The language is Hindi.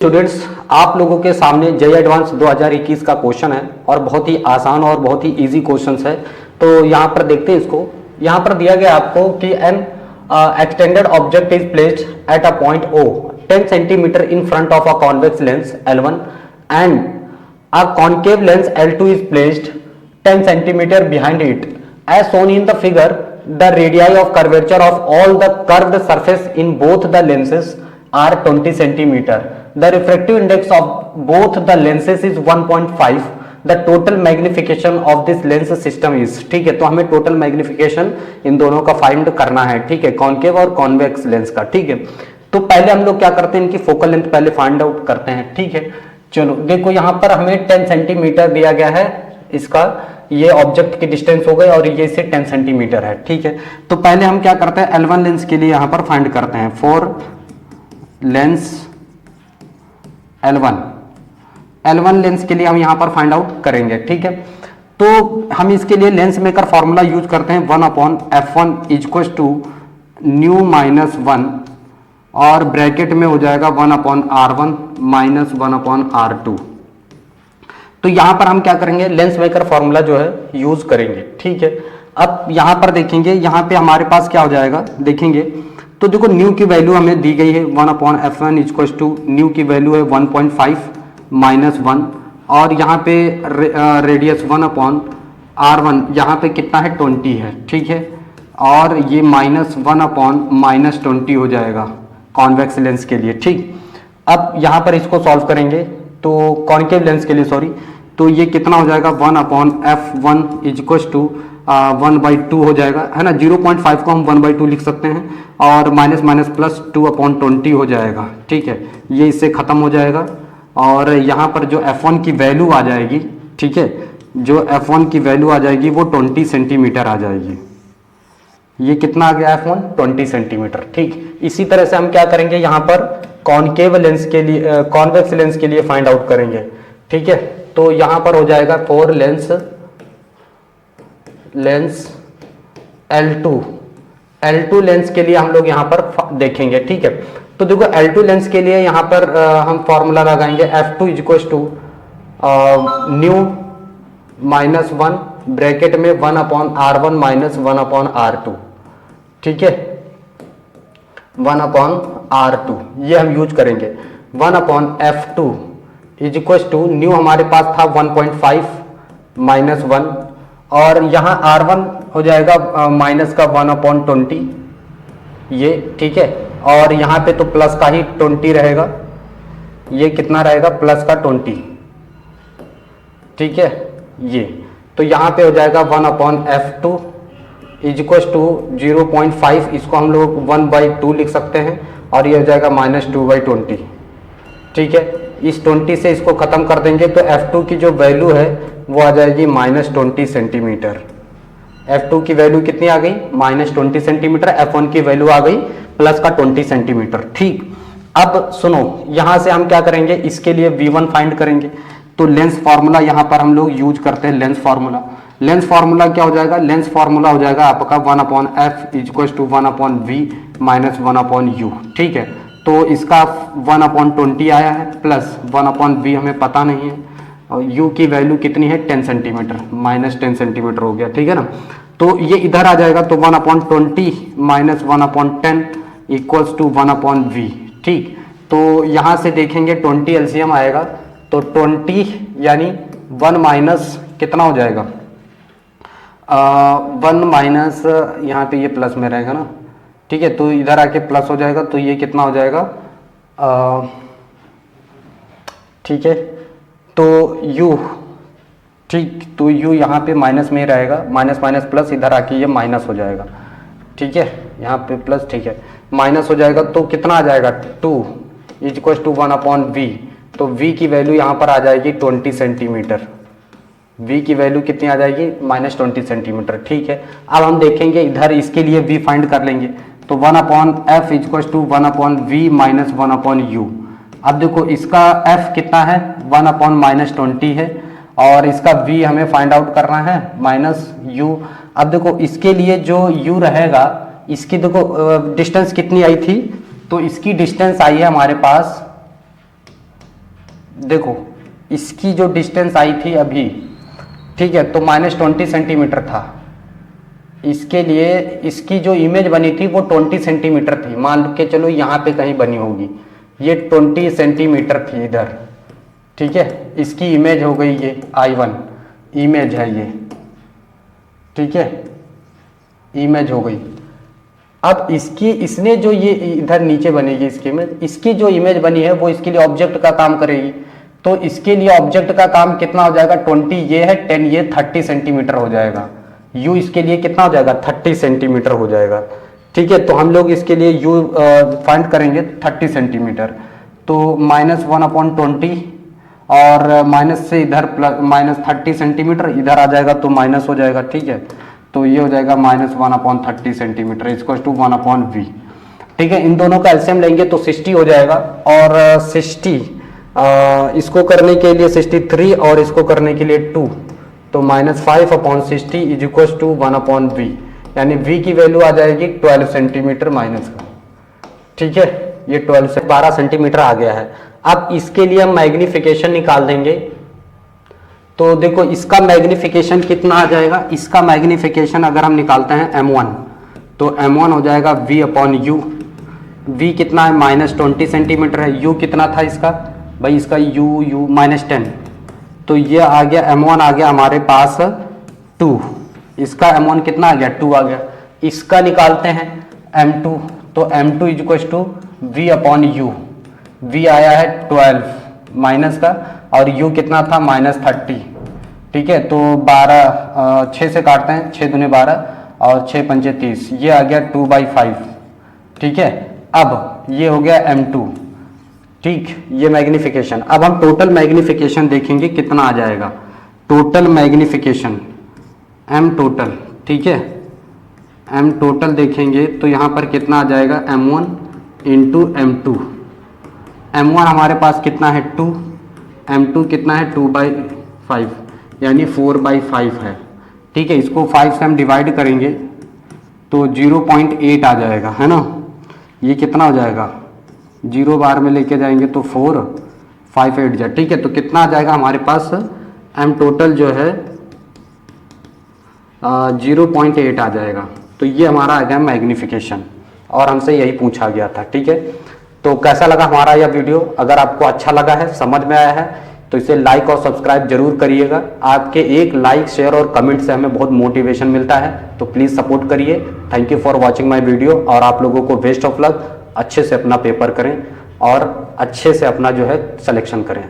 स्टूडेंट्स, आप लोगों के सामने जेईई एडवांस 2021 का क्वेश्चन है और बहुत ही आसान और बहुत ही इजी क्वेश्चंस है। तो यहाँ पर देखते हैं इसको। यहाँ पर दिया गया आपको कि an extended object is placed at a point O 10 centimetre in front of a convex lens L1 and a concave lens L2 is placed 10 centimetre behind it as shown in the figure. The radii of curvature of all the curved surface in both the lenses are 20 centimeter. The refractive index of both the lenses is 1.5. The total magnification of this lens system is, ठीक है। तो हमें टोटल मैग्निफिकेशन इन दोनों का फाइंड करना है, ठीक है, कॉन्केव और कॉन्वेक्स लेंस का, ठीक है। तो पहले हम लोग क्या करते हैं, इनकी फोकल लेंथ पहले फाइंड आउट करते हैं, ठीक है। चलो देखो, यहाँ पर हमें 10 सेंटीमीटर दिया गया है, इसका ये ऑब्जेक्ट की डिस्टेंस हो गई और ये से 10 सेंटीमीटर है, ठीक है। तो पहले हम क्या करते हैं, L1 लेंस के लिए यहाँ पर फाइंड करते हैं। फॉर लेंस L1 लेंस के लिए हम यहां पर फाइंड आउट करेंगे, ठीक है। तो हम इसके लिए लेंस मेकर फॉर्मूला यूज करते हैं 1/f1 equals to mu minus 1 और ब्रैकेट में हो जाएगा 1/r1 माइनस 1/r2। तो यहां पर हम क्या करेंगे, लेंस मेकर फॉर्मूला जो है यूज करेंगे, ठीक है। अब यहां पर देखेंगे, यहां पे हमारे पास क्या हो जाएगा, देखेंगे तो देखो न्यू की वैल्यू हमें दी गई है 1/f1 इक्वल्स टू न्यू की वैल्यू है 1.5 माइनस 1 और यहाँ पे रेडियस 1/r1 यहाँ पे कितना है 20 है, ठीक है। और ये माइनस 1/-20 हो जाएगा कॉन्वेक्स लेंस के लिए, ठीक। अब यहाँ पर इसको सॉल्व करेंगे तो कॉन्केव लेंस के लिए, सॉरी, तो ये कितना हो जाएगा 1/f1 इक्वल्स टू 1/2 हो जाएगा, है ना। 0.5 को हम 1/2 लिख सकते हैं और माइनस माइनस प्लस 2/20 हो जाएगा, ठीक है। ये इससे खत्म हो जाएगा और यहाँ पर जो f1 की वैल्यू आ जाएगी, ठीक है, जो f1 की वैल्यू आ जाएगी वो 20 सेंटीमीटर आ जाएगी। ये कितना आ गया f1 20 सेंटीमीटर, ठीक। इसी तरह से हम क्या करेंगे, यहाँ पर कॉन्केव लेंस के लिए, कॉन्वेक्स लेंस के लिए फाइंड आउट करेंगे, ठीक है। तो यहाँ पर हो जाएगा फॉर लेंस L2 लेंस के लिए हम लोग यहाँ पर देखेंगे, ठीक है। तो देखो L2 लेंस के लिए यहाँ पर हम फॉर्मूला लगाएंगे f2 equals to mu minus 1 bracket में 1/r1 माइनस 1/r2, ठीक है, 1/r2 ये हम यूज करेंगे। 1/f2 इक्वल्स टू न्यू हमारे पास था 1.5 माइनस 1 और यहाँ R1 हो जाएगा माइनस का 1/20 ये, ठीक है। और यहाँ पे तो प्लस का ही 20 रहेगा, ये कितना रहेगा प्लस का 20, ठीक है। ये तो यहाँ पे हो जाएगा 1/f2 इक्वल्स टू 0.5, इसको हम लोग 1/2 लिख सकते हैं और ये हो जाएगा माइनस 2/20, ठीक है। इस 20 से इसको खत्म कर देंगे तो f2 की जो वैल्यू है वो आ जाएगी -20 सेंटीमीटर। f2 की वैल्यू कितनी आ गई, -20 सेंटीमीटर। f1 की वैल्यू आ गई प्लस का 20 सेंटीमीटर, ठीक। अब सुनो, यहां से हम क्या करेंगे, इसके लिए v1 फाइंड करेंगे। तो लेंस फार्मूला यहां पर हम लोग यूज करते हैं, लेंस फार्मूला। लेंस फार्मूला क्या हो जाएगा, लेंस फार्मूला हो जाएगा आपका 1/f equals to 1/v minus 1/u, ठीक है। तो इसका 1/20 आया है प्लस 1/v हमें पता नहीं है और u की वैल्यू कितनी है 10 सेंटीमीटर, -10 सेंटीमीटर हो गया, ठीक है ना। तो ये इधर आ जाएगा तो 1/20 माइनस 1/10 इक्वल्स टू 1/v, ठीक। तो यहाँ से देखेंगे 20 एलसीएम आएगा तो 20 यानी 1 माइनस कितना हो जाएगा 1 माइनस, यहाँ पे ये प्लस में रहेगा ना, ठीक है। तो इधर आके प्लस हो जाएगा तो ये कितना हो जाएगा, ठीक है। तो u, ठीक, तो u यहाँ पे माइनस में रहेगा, माइनस माइनस प्लस, इधर आके ये माइनस हो जाएगा, ठीक है। यहाँ पे प्लस, ठीक है, माइनस हो जाएगा तो कितना आ जाएगा 2 इक्वल्स टू 1/v। तो v की वैल्यू यहाँ पर आ जाएगी 20 सेंटीमीटर। v की वैल्यू कितनी आ जाएगी -20 सेंटीमीटर, ठीक है। अब हम देखेंगे इधर, इसके लिए v फाइंड कर लेंगे तो 1/f equals to 1/v minus 1/u। अब देखो इसका f कितना है 1/-20 है और इसका v हमें फाइंड आउट करना है -u। अब देखो इसके लिए जो u रहेगा, इसकी देखो डिस्टेंस कितनी आई थी, तो इसकी डिस्टेंस आई है हमारे पास देखो इसकी जो डिस्टेंस आई थी अभी, ठीक है, तो -20 सेंटीमीटर था। इसके लिए इसकी जो इमेज बनी थी वो 20 सेंटीमीटर थी, मान के चलो यहाँ पे कहीं बनी होगी, ये 20 सेंटीमीटर थी इधर, ठीक है। इसकी इमेज हो गई ये I1 इमेज है ये, ठीक है, इमेज हो गई। अब इसकी इसने जो ये इधर नीचे बनेगी इसकी इमेज, इसकी जो इमेज बनी है वो इसके लिए ऑब्जेक्ट का काम करेगी। तो इसके लिए ऑब्जेक्ट का काम कितना हो जाएगा, 20 ये है, 10 ये, 30 सेंटीमीटर हो जाएगा। u इसके लिए कितना हो जाएगा, 30 सेंटीमीटर हो जाएगा, ठीक है। तो हम लोग इसके लिए u फाइंड करेंगे 30 सेंटीमीटर, तो -1/20 और माइनस से इधर प्लस -30 सेंटीमीटर इधर आ जाएगा तो माइनस हो जाएगा, ठीक है। तो ये हो जाएगा -1/30 सेंटीमीटर इक्वल टू 1/v, ठीक है। इन दोनों का एलसीएम लेंगे तो 60 हो जाएगा, और 60 इसको करने के लिए 63 और इसको करने के लिए 2, तो -5/60 इज इक्वल टू 1/v, यानी v की वैल्यू आ जाएगी 12 सेंटीमीटर माइनस का, ठीक है। ये 12 से 12 सेंटीमीटर आ गया है। अब इसके लिए हम मैग्निफिकेशन निकाल देंगे, तो देखो इसका मैग्निफिकेशन कितना आ जाएगा, इसका मैग्निफिकेशन अगर हम निकालते हैं m1, तो m1 हो जाएगा v/u, v कितना है -20 सेंटीमीटर है, u कितना था इसका भाई, इसका u -10, तो ये आ गया m1 आ गया हमारे पास 2, इसका m1 कितना आ गया 2 आ गया। इसका निकालते हैं m2, तो m2 equal to v/u, v आया है 12 माइनस का, और u कितना था -30, ठीक है। तो 12 6 से काटते हैं, 6 दूने 12 और 6 पंचे 30, ये आ गया 2/5, ठीक है। अब ये हो गया m2, ठीक, ये मैग्निफिकेशन। अब हम टोटल मैग्निफिकेशन देखेंगे कितना आ जाएगा, टोटल मैग्निफिकेशन m टोटल, ठीक है, m टोटल देखेंगे तो यहाँ पर कितना आ जाएगा m1 इंटू m2, m1 हमारे पास कितना है 2, m2 कितना है 2/5 यानी 4/5 है, ठीक है। इसको 5 से हम डिवाइड करेंगे तो 0.8 आ जाएगा, है ना। ये कितना हो जाएगा, 0 बार में लेके जाएंगे तो 4 5 8 जा, ठीक है। तो कितना आ जाएगा हमारे पास m टोटल जो है 0.8 आ जाएगा। तो ये हमारा आ गया मैग्निफिकेशन, और हमसे यही पूछा गया था, ठीक है। तो कैसा लगा हमारा यह वीडियो, अगर आपको अच्छा लगा है, समझ में आया है, तो इसे लाइक और सब्सक्राइब जरूर करिएगा। आपके एक लाइक, शेयर और कमेंट से हमें बहुत मोटिवेशन मिलता है, तो प्लीज़ सपोर्ट करिए। Thank you for watching my video, और आप लोगों को बेस्ट ऑफ लक। अच्छे से अपना पेपर करें और अच्छे से अपना जो है सिलेक्शन करें।